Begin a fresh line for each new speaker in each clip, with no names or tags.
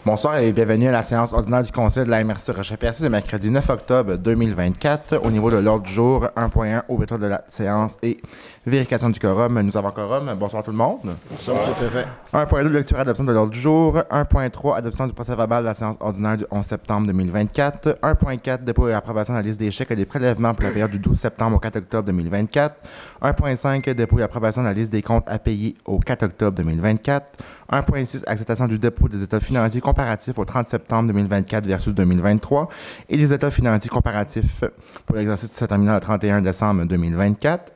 Bonsoir et bienvenue à la séance ordinaire du Conseil de la MRC Rocher-Percé de mercredi 9 octobre 2024. Au niveau de l'ordre du jour, 1.1, ouverture de la séance et vérification du quorum. Nous avons quorum. Bonsoir tout le monde.
Bonsoir, M. le Préfet.
1.2, lecture et adoption de l'ordre du jour. 1.3, adoption du procès-verbal de la séance ordinaire du 11 septembre 2024. 1.4, dépôt et approbation de la liste des chèques et des prélèvements pour la période du 12 septembre au 4 octobre 2024. 1.5, dépôt et approbation de la liste des comptes à payer au 4 octobre 2024. 1.6, acceptation du dépôt des états financiers comparatifs au 30 septembre 2024 versus 2023 et des états financiers comparatifs pour l'exercice se terminant le 31 décembre 2024.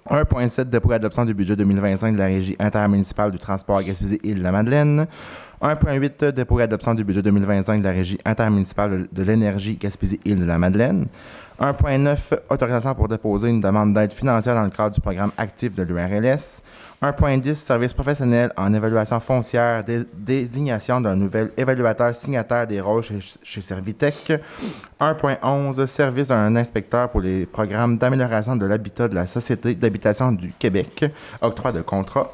1.7, dépôt et adoption du budget 2025 de la Régie intermunicipale du transport Gaspésie-Île-de-la-Madeleine. 1.8, dépôt et adoption du budget 2025 de la Régie intermunicipale de l'énergie Gaspésie-Île-de-la-Madeleine. 1.9, autorisation pour déposer une demande d'aide financière dans le cadre du programme actif de l'URLS. 1.10, service professionnel en évaluation foncière, désignation d'un nouvel évaluateur signataire des rôles chez Servitec. 1.11, service d'un inspecteur pour les programmes d'amélioration de l'habitat de la Société d'habitation du Québec, octroi de contrat.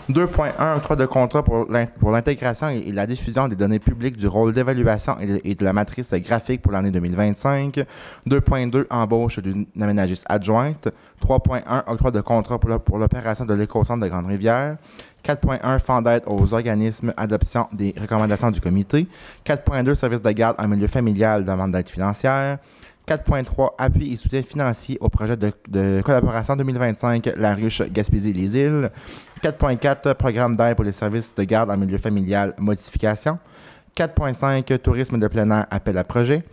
2.1, octroi de contrat pour l'intégration et la diffusion des données publiques du rôle d'évaluation et de la matrice graphique pour l'année 2025. 2.2, embauche d'une aménagiste adjointe. 3.1, octroi de contrat pour l'opération de l'éco-centre de Grande-Rivière. 4.1, fonds d'aide aux organismes, adoption des recommandations du comité. 4.2, service de garde en milieu familial, demande d'aide financière. 4.3, appui et soutien financier au projet de collaboration 2025, La Ruche, Gaspésie-les-Îles. 4.4, programme d'aide pour les services de garde en milieu familial, modification. 4.5, tourisme de plein air, appel à projet.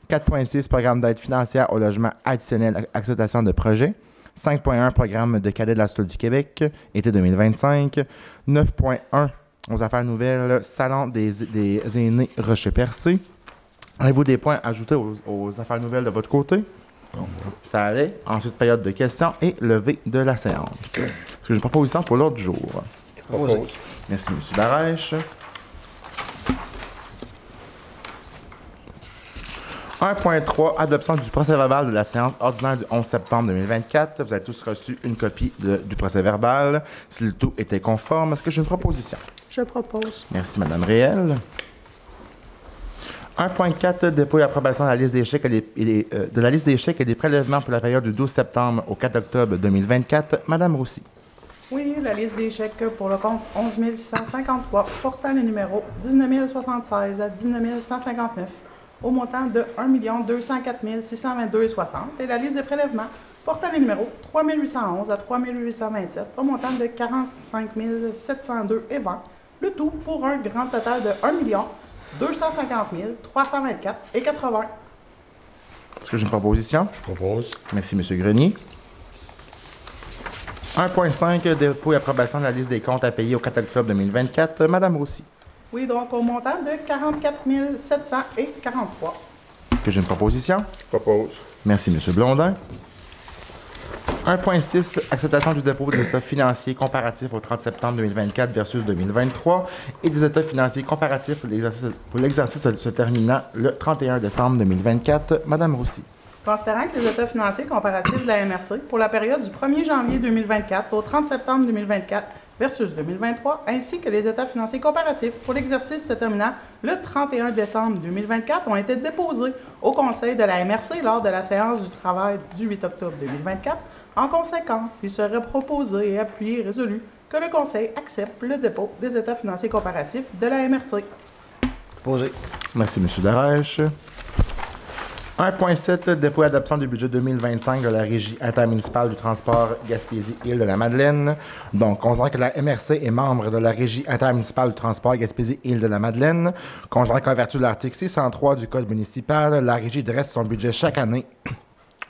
4.6, programme d'aide financière au logement additionnel, acceptation de projet. 5.1, programme de cadets de la Société du Québec, été 2025. 9.1, aux affaires nouvelles, Salon des aînés Rocher-Percé. Avez-vous des points ajoutés aux affaires nouvelles de votre côté? Non. Ça allait. Ensuite, période de questions et levée de la séance. Est-ce que j'ai une proposition pour l'ordre du jour?
Proposé.
Merci, M. Darèche. 1.3, adoption du procès-verbal de la séance ordinaire du 11 septembre 2024. Vous avez tous reçu une copie du procès-verbal. Si le tout était conforme, est-ce que j'ai une proposition?
Je propose.
Merci, Mme Réel. 1.4, dépôt et approbation de la liste des chèques de la liste des chèques et des prélèvements pour la période du 12 septembre au 4 octobre 2024. Mme Roussy.
Oui, la liste des chèques pour le compte 11 653, portant le numéro 19 076 à 19 159, au montant de 1 204 622,60, et la liste des prélèvements portant le numéro 3 811 à 3 827, au montant de 45 702,20, le tout pour un grand total de 1 250 324,80.
Est-ce que j'ai une proposition?
Je propose.
Merci, M. Grenier. 1.5, dépôt et approbation de la liste des comptes à payer au 4 octobre 2024. Mme Roussy.
Oui, donc au montant de 44 743.
Est-ce que j'ai une proposition?
Je propose.
Merci, M. Blondin. 1.6, acceptation du dépôt des états financiers comparatifs au 30 septembre 2024 versus 2023 et des états financiers comparatifs pour l'exercice se terminant le 31 décembre 2024. Mme Roussy.
Considérant que les états financiers comparatifs de la MRC pour la période du 1er janvier 2024 au 30 septembre 2024 versus 2023, ainsi que les états financiers comparatifs pour l'exercice se terminant le 31 décembre 2024 ont été déposés au Conseil de la MRC lors de la séance du travail du 8 octobre 2024. En conséquence, il serait proposé et appuyé et résolu que le Conseil accepte le dépôt des états financiers comparatifs de la MRC.
Posé.
Merci, M. Darèche. 1.7, dépôt et adoption du budget 2025 de la Régie intermunicipale du transport Gaspésie-Île-de-la-Madeleine. Donc, considérant que la MRC est membre de la Régie intermunicipale du transport Gaspésie-Île-de-la-Madeleine, considérant qu'en vertu de l'article 603 du Code municipal, la Régie dresse son budget chaque année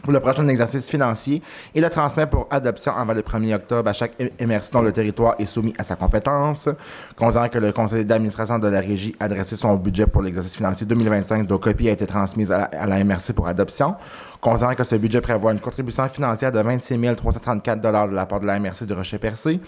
pour le prochain exercice financier et le transmet pour adoption avant le 1er octobre à chaque MRC dont le territoire est soumis à sa compétence. Considérant que le conseil d'administration de la Régie a dressé son budget pour l'exercice financier 2025, dont copie a été transmise à la MRC pour adoption. Considérant que ce budget prévoit une contribution financière de 26 334 de la part de la MRC de Rocher-Percé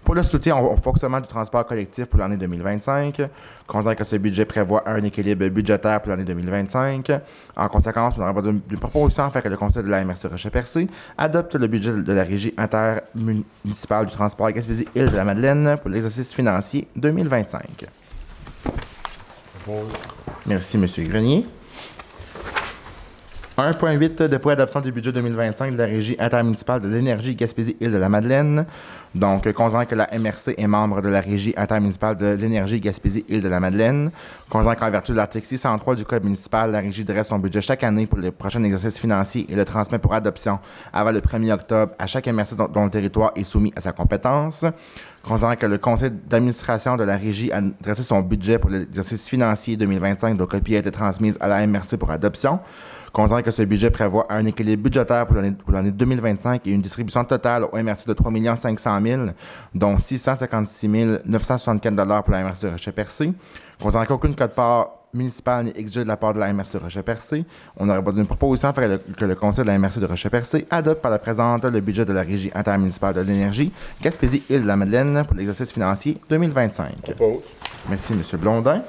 pour le soutien au fonctionnement du transport collectif pour l'année 2025, considérant que ce budget prévoit un équilibre budgétaire pour l'année 2025. En conséquence, on aura une proposition afin que le Conseil de la MRC Rocher-Percé adopte le budget de la Régie intermunicipale du transport Gaspésie-Île-de-la-Madeleine pour l'exercice financier 2025.
Propose.
Merci, M. Grenier. 1.8 de pour adoption du budget 2025 de la Régie intermunicipale de l'énergie Gaspésie-Île-de-la-Madeleine. Donc, considérant que la MRC est membre de la Régie intermunicipale de l'énergie Gaspésie-Île-de-la-Madeleine, considérant qu'en vertu de l'article 603 du Code municipal, la Régie dresse son budget chaque année pour le prochain exercice financier et le transmet pour adoption avant le 1er octobre à chaque MRC dont le territoire est soumis à sa compétence. Considérant que le conseil d'administration de la Régie a dressé son budget pour l'exercice financier 2025, dont copie a été transmise à la MRC pour adoption. Considérant que ce budget prévoit un équilibre budgétaire pour l'année 2025 et une distribution totale au MRC de 3 500 000, dont 656 964 pour la MRC de Rocher-Percé. Considérant qu'aucune quote-part municipale n'est exigée de la part de la MRC de Rocher-Percé, on aurait besoin d'une proposition afin que le conseil de la MRC de Rocher-Percé adopte par la présente le budget de la Régie intermunicipale de l'énergie Gaspésie-Île-de-la-Madeleine pour l'exercice financier 2025.
Propose.
Merci, M. Blondin.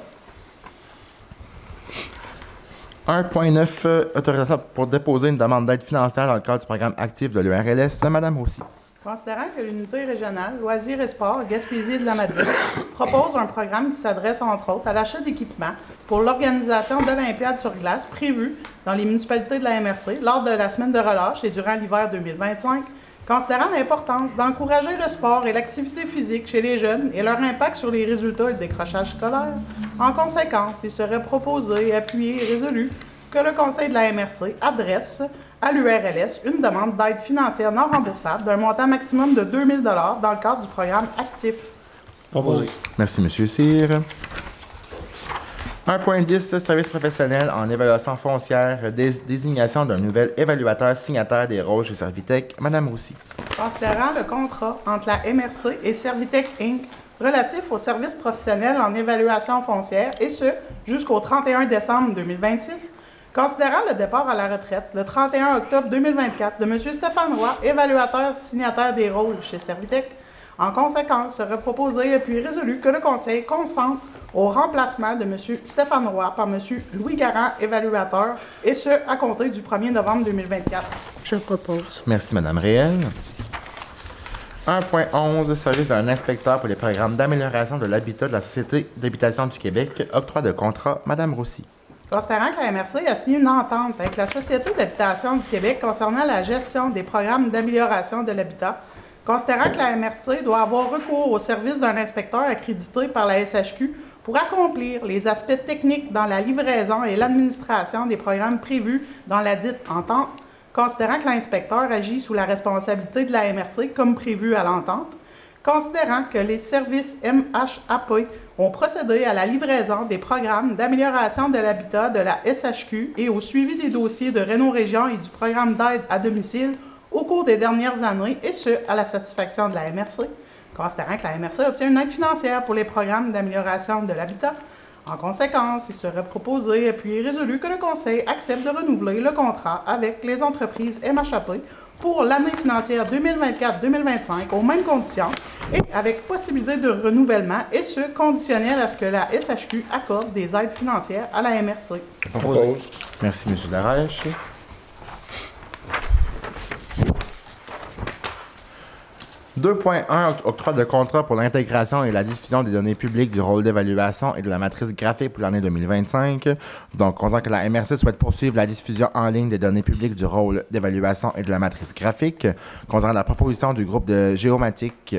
1.9, autorisation pour déposer une demande d'aide financière dans le cadre du programme actif de l'URLS. Madame Roussy.
Considérant que l'unité régionale Loisirs et Sports Gaspésie-de-la-Madeleine propose un programme qui s'adresse entre autres à l'achat d'équipements pour l'organisation d'Olympiades sur glace prévues dans les municipalités de la MRC lors de la semaine de relâche et durant l'hiver 2025, considérant l'importance d'encourager le sport et l'activité physique chez les jeunes et leur impact sur les résultats et le décrochage scolaire, en conséquence, il serait proposé, appuyé et résolu que le conseil de la MRC adresse à l'URLS une demande d'aide financière non remboursable d'un montant maximum de 2 000 $ dans le cadre du programme actif.
Proposé.
Merci, M. Cyr. 1.10, service professionnel en évaluation foncière, désignation d'un nouvel évaluateur signataire des rôles chez Servitec. Madame Roussy.
Considérant le contrat entre la MRC et Servitec Inc. relatif aux services professionnels en évaluation foncière, et ce, jusqu'au 31 décembre 2026, considérant le départ à la retraite le 31 octobre 2024 de M. Stéphane Roy, évaluateur signataire des rôles chez Servitec, en conséquence, serait proposé et puis résolu que le Conseil consente au remplacement de M. Stéphane Roy par M. Louis Garand, évaluateur, et ce, à compter du 1er novembre 2024.
Je propose.
Merci, Mme Réel. 1.11, service d'un inspecteur pour les programmes d'amélioration de l'habitat de la Société d'habitation du Québec. Octroi de contrat. Madame Roussy.
Considérant que la MRC a signé une entente avec la Société d'habitation du Québec concernant la gestion des programmes d'amélioration de l'habitat, considérant que la MRC doit avoir recours au service d'un inspecteur accrédité par la SHQ pour accomplir les aspects techniques dans la livraison et l'administration des programmes prévus dans la dite entente, considérant que l'inspecteur agit sous la responsabilité de la MRC comme prévu à l'entente, considérant que les services MHAP ont procédé à la livraison des programmes d'amélioration de l'habitat de la SHQ et au suivi des dossiers de Réno-Région et du programme d'aide à domicile au cours des dernières années, et ce, à la satisfaction de la MRC, considérant que la MRC obtient une aide financière pour les programmes d'amélioration de l'habitat. En conséquence, il serait proposé puis résolu que le Conseil accepte de renouveler le contrat avec les entreprises MHAP pour l'année financière 2024-2025 aux mêmes conditions et avec possibilité de renouvellement, et ce, conditionnel à ce que la SHQ accorde des aides financières à la MRC.
Propose.
Merci, M. Darèche. 2.1, octroi de contrat pour l'intégration et la diffusion des données publiques du rôle d'évaluation et de la matrice graphique pour l'année 2025. Donc, considérant que la MRC souhaite poursuivre la diffusion en ligne des données publiques du rôle d'évaluation et de la matrice graphique, considérant la proposition du groupe de géomatique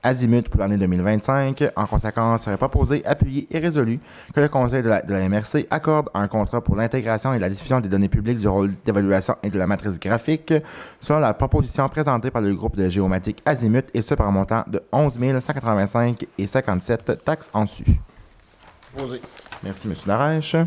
Azimut pour l'année 2025. En conséquence, serait proposé, appuyé et résolu que le Conseil de la MRC accorde un contrat pour l'intégration et la diffusion des données publiques du rôle d'évaluation et de la matrice graphique selon la proposition présentée par le groupe de géomatique Azimut, et ce par un montant de 11 185,57 taxes en su.
Proposé.
Merci, M. Darèche.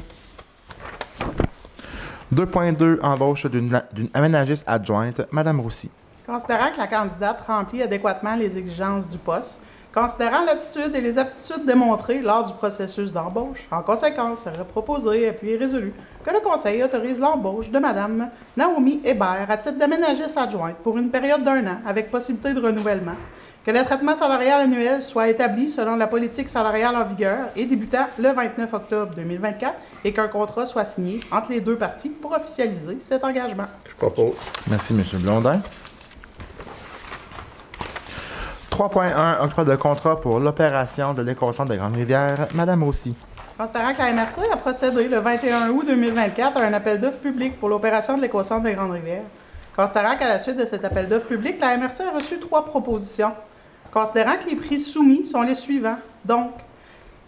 2.2, embauche d'une aménagiste adjointe. Mme Roussy.
Considérant que la candidate remplit adéquatement les exigences du poste, considérant l'attitude et les aptitudes démontrées lors du processus d'embauche, en conséquence, serait proposé puis résolu que le Conseil autorise l'embauche de Mme Naomi Hébert à titre d'aménagiste adjointe pour une période d'1 an avec possibilité de renouvellement, que le traitement salarial annuel soit établi selon la politique salariale en vigueur et débutant le 29 octobre 2024 et qu'un contrat soit signé entre les deux parties pour officialiser cet engagement.
Je propose.
Merci, M. Blondin. 3.1, octroi de contrat pour l'opération de l'écocentre de Grande-Rivière. Madame Roussy.
Considérant que la MRC a procédé le 21 août 2024 à un appel d'offres public pour l'opération de l'écocentre des Grandes-Rivières. Considérant qu'à la suite de cet appel d'offres public, la MRC a reçu 3 propositions. Considérant que les prix soumis sont les suivants. Donc,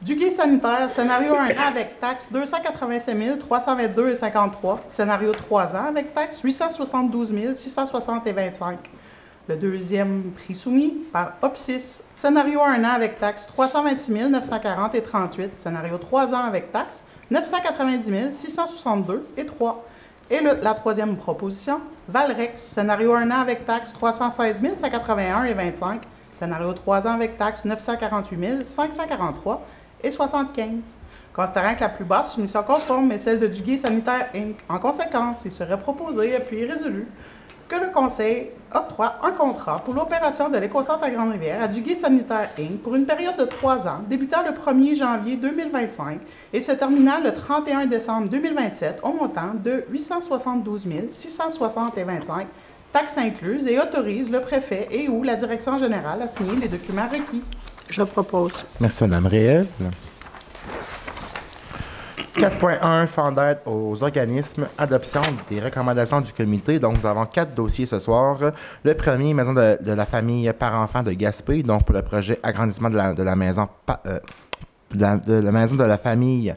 du gué sanitaire, scénario 1 an avec taxe 287 322,53. Scénario 3 ans avec taxe 872 660,25. Le deuxième prix soumis par OPSIS, scénario 1 an avec taxe 326 940,38. Scénario 3 ans avec taxe 990 662,3. Et la troisième proposition, Valrex, scénario 1 an avec taxe 316 181,25. Scénario 3 ans avec taxe 948 543,75. Considérant que la plus basse soumission conforme est celle de Duguay Sanitaire Inc. En conséquence, il serait proposé et puis résolu que le Conseil octroie un contrat pour l'opération de l'écocentre à Grande-Rivière à Duguay Sanitaire Inc. pour une période de 3 ans, débutant le 1er janvier 2025 et se terminant le 31 décembre 2027 au montant de 872 660,25, taxes incluses, et autorise le préfet et ou la direction générale à signer les documents requis.
Je propose.
Merci, Mme Réel. 4.1, fonds d'aide aux organismes, adoption des recommandations du comité. Donc, nous avons 4 dossiers ce soir. Le premier, maison de la famille par enfant de Gaspé, donc pour le projet agrandissement de la maison de la maison de la famille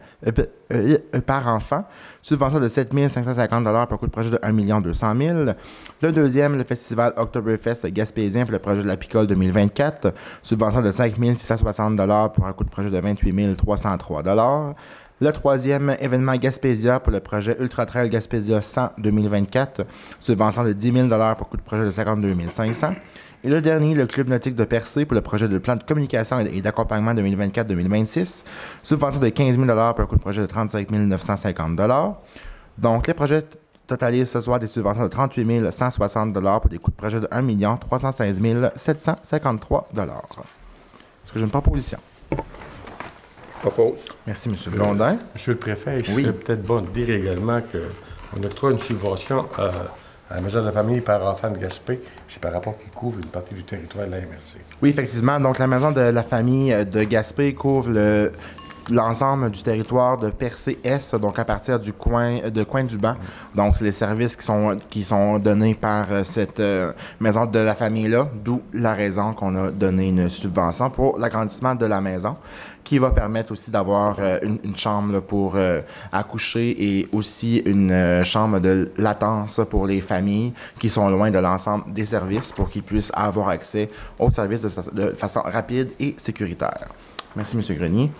par enfant. Subvention de 7 550 $ pour coût de projet de 1 200 000 $. Le deuxième, le festival Oktoberfest gaspésien pour le projet de la Picole 2024. Subvention de 5 660 $ pour un coût de projet de 28 303 $. Le troisième, événement Gaspésia pour le projet Ultra Trail Gaspésia 100 2024. Subvention de 10 000 $ pour coût de projet de 52 500 $. Et le dernier, le Club nautique de Percé pour le projet de plan de communication et d'accompagnement 2024-2026. Subvention de 15 000 $ pour un coût de projet de 35 950 $. Donc, les projets totalisent ce soir des subventions de 38 160 $ pour des coûts de projet de 1 316 753 $. Est-ce que j'ai une proposition?
Propose.
Merci, M. Blondin.
Monsieur le préfet, il
Oui.
serait peut-être bon de dire également qu'on octroie une subvention à la maison de la famille par enfant de Gaspé. C'est par rapport qu'il couvre une partie du territoire de la MRC.
Oui, effectivement. Donc, la maison de la famille de Gaspé couvre l'ensemble du territoire de Percé-Est, donc à partir du coin du Banc. Donc, c'est les services qui sont donnés par cette maison de la famille-là, d'où la raison qu'on a donné une subvention pour l'agrandissement de la maison, qui va permettre aussi d'avoir une chambre là, pour accoucher et aussi une chambre de latence pour les familles qui sont loin de l'ensemble des services pour qu'ils puissent avoir accès aux services de façon rapide et sécuritaire. Merci, M. Grenier.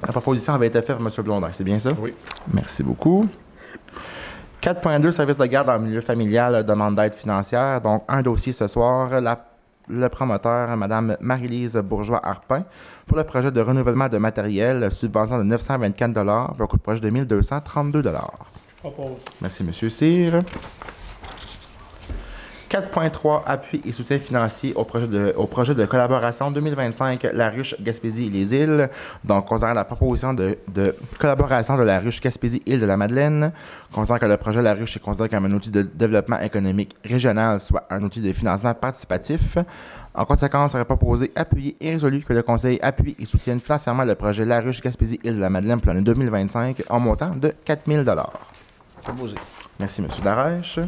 La proposition avait été faite par M. Blondin, c'est bien ça?
Oui.
Merci beaucoup. 4.2, service de garde en milieu familial, demande d'aide financière. Donc, un dossier ce soir. Le promoteur, Mme Marie-Lise Bourgeois-Harpin, pour le projet de renouvellement de matériel, subvention de 924 $ pour un coût de projet de 1 232 $.
Je propose.
Merci, M. Cyr. 4.3, appui et soutien financier au projet de collaboration 2025 La Ruche, Gaspésie et les îles. Donc, concernant la proposition de collaboration de La Ruche, Gaspésie, île de la Madeleine, concernant que le projet La Ruche est considéré comme un outil de développement économique régional, soit un outil de financement participatif. En conséquence, il serait proposé, appuyé et résolu que le Conseil appuie et soutienne financièrement le projet La Ruche, Gaspésie, île de la Madeleine pour l'année 2025 en montant de 4 000 $.
Proposé.
Merci, M. Darèche.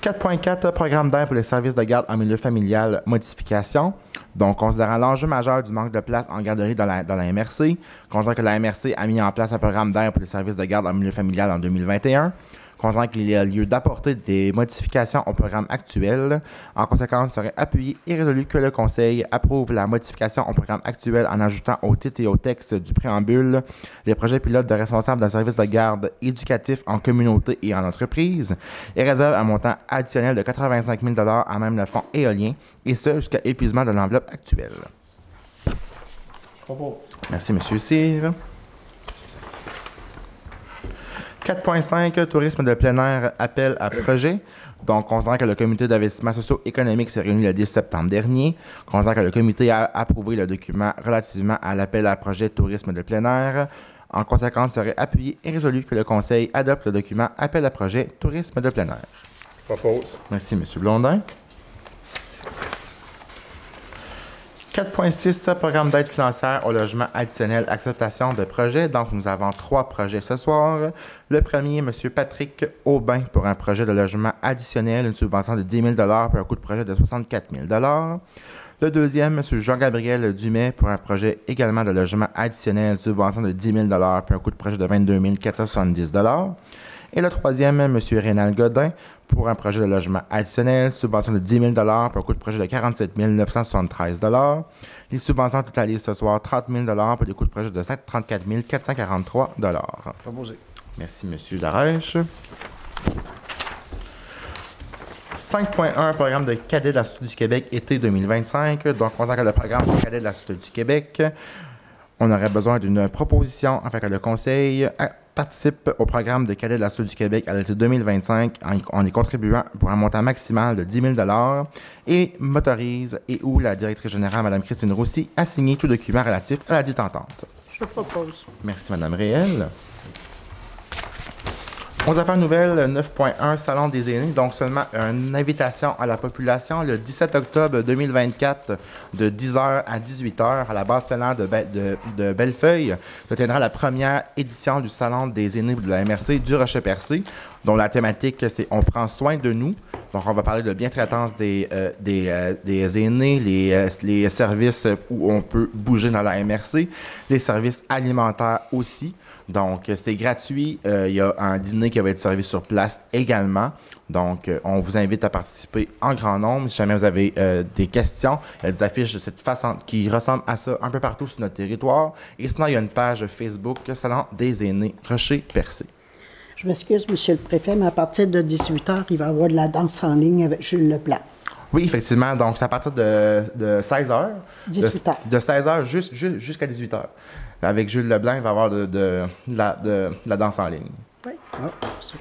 4.4, programme d'aide pour les services de garde en milieu familial, modification. Donc, considérant l'enjeu majeur du manque de place en garderie dans la MRC, considérant que la MRC a mis en place un programme d'aide pour les services de garde en milieu familial en 2021, considérant qu'il y a lieu d'apporter des modifications au programme actuel. En conséquence, il serait appuyé et résolu que le Conseil approuve la modification au programme actuel en ajoutant au titre et au texte du préambule les projets pilotes de responsables d'un service de garde éducatif en communauté et en entreprise et réserve un montant additionnel de 85 000 $ à même le fonds éolien, et ce jusqu'à épuisement de l'enveloppe actuelle.
Je propose.
Merci, M. Cyr. 4.5, tourisme de plein air, appel à projet. Donc, considérant que le comité d'investissement socio-économique s'est réuni le 10 septembre dernier, considérant que le comité a approuvé le document relativement à l'appel à projet tourisme de plein air, en conséquence, il serait appuyé et résolu que le Conseil adopte le document appel à projet tourisme de plein air.
Je propose.
Merci, M. Blondin. 4.6, programme d'aide financière au logement additionnel, acceptation de projet. Donc, nous avons 3 projets ce soir. Le premier, M. Patrick Aubin, pour un projet de logement additionnel, une subvention de 10 000 pour un coût de projet de 64 000 Le deuxième, M. Jean-Gabriel Dumais, pour un projet également de logement additionnel, une subvention de 10 000 pour un coût de projet de 22 470 Et le troisième, M. Rénal Godin, pour un projet de logement additionnel, subvention de 10 000 pour un coût de projet de 47 973 Les subventions totalisent ce soir 30 000 pour des coûts de projet de 34 443
Proposé.
Merci, M. Darèche. 5.1, programme de cadet de la Sûreté du Québec, été 2025. Donc, concernant le programme de cadet de la Sûreté du Québec, on aurait besoin d'une proposition afin que le Conseil participe au programme de cadet de la Sûreté du Québec à l'été 2025 en y contribuant pour un montant maximal de 10 000 et motorise et ou la directrice générale, Mme Christine Roussy, à signer tout document relatif à la dite entente.
Je propose.
Merci, Mme Réel. 11 affaires nouvelles, 9.1, Salon des aînés. Donc, seulement une invitation à la population le 17 octobre 2024 de 10h à 18h à la base pleinaire de Bellefeuille. Se tiendra la première édition du Salon des aînés de la MRC du Rocher-Percé, dont la thématique, c'est « On prend soin de nous ». Donc, on va parler de bientraitance des aînés, les services où on peut bouger dans la MRC, les services alimentaires aussi. Donc, c'est gratuit. Il y a un dîner qui va être servi sur place également. Donc, on vous invite à participer en grand nombre. Si jamais vous avez des questions, il y a des affiches de cette façon qui ressemblent à ça un peu partout sur notre territoire. Et sinon, il y a une page Facebook Salon des aînés Rocher-Percé.
Je m'excuse, Monsieur le Préfet, mais à partir de 18h, il va y avoir de la danse en ligne avec Jules Leblanc.
Oui, effectivement. Donc, c'est à partir de 16h.
18h.
De 16h jusqu'à 18h. Avec Jules Leblanc, il va y avoir de la danse en ligne.
Oui. Oh, c'est...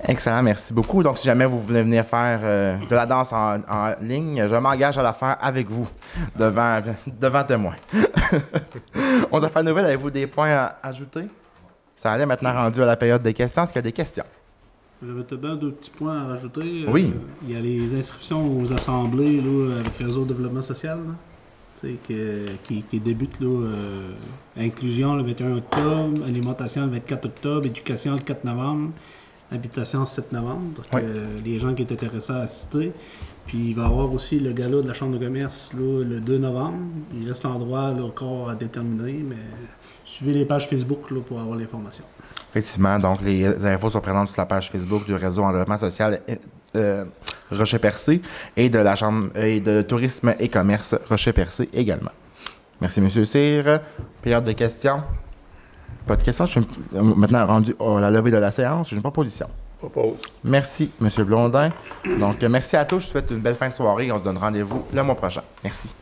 Excellent, merci beaucoup. Donc, si jamais vous voulez venir faire de la danse en ligne, je m'engage à la faire avec vous, devant témoin. On va faire une nouvelle. Avez-vous des points à ajouter? Ça allait maintenant rendu à la période des questions. Est-ce qu'il y a des questions?
J'avais peut-être 2 petits points à rajouter.
Oui.
Il y a les inscriptions aux assemblées là, avec Réseau Développement Social, là, qui débute là, inclusion le 21 octobre, alimentation le 24 octobre, éducation le 4 novembre, habitation le 7 novembre. Donc,
oui.
Les gens qui est intéressés à assister. Puis il va y avoir aussi le gala de la Chambre de commerce là, le 2 novembre. Il reste l'endroit là, encore à déterminer, mais suivez les pages Facebook là, pour avoir l'information.
Effectivement, donc les infos sont présentes sur la page Facebook du Réseau en développement social Rocher-Percé et de la Chambre et de tourisme et commerce Rocher-Percé également. Merci, M. Cyr. Période de questions. Pas de questions. Je suis maintenant rendu à la levée de la séance. J'ai une proposition.
Propose.
Merci, M. Blondin. Donc, merci à tous. Je vous souhaite une belle fin de soirée. On se donne rendez-vous le mois prochain. Merci.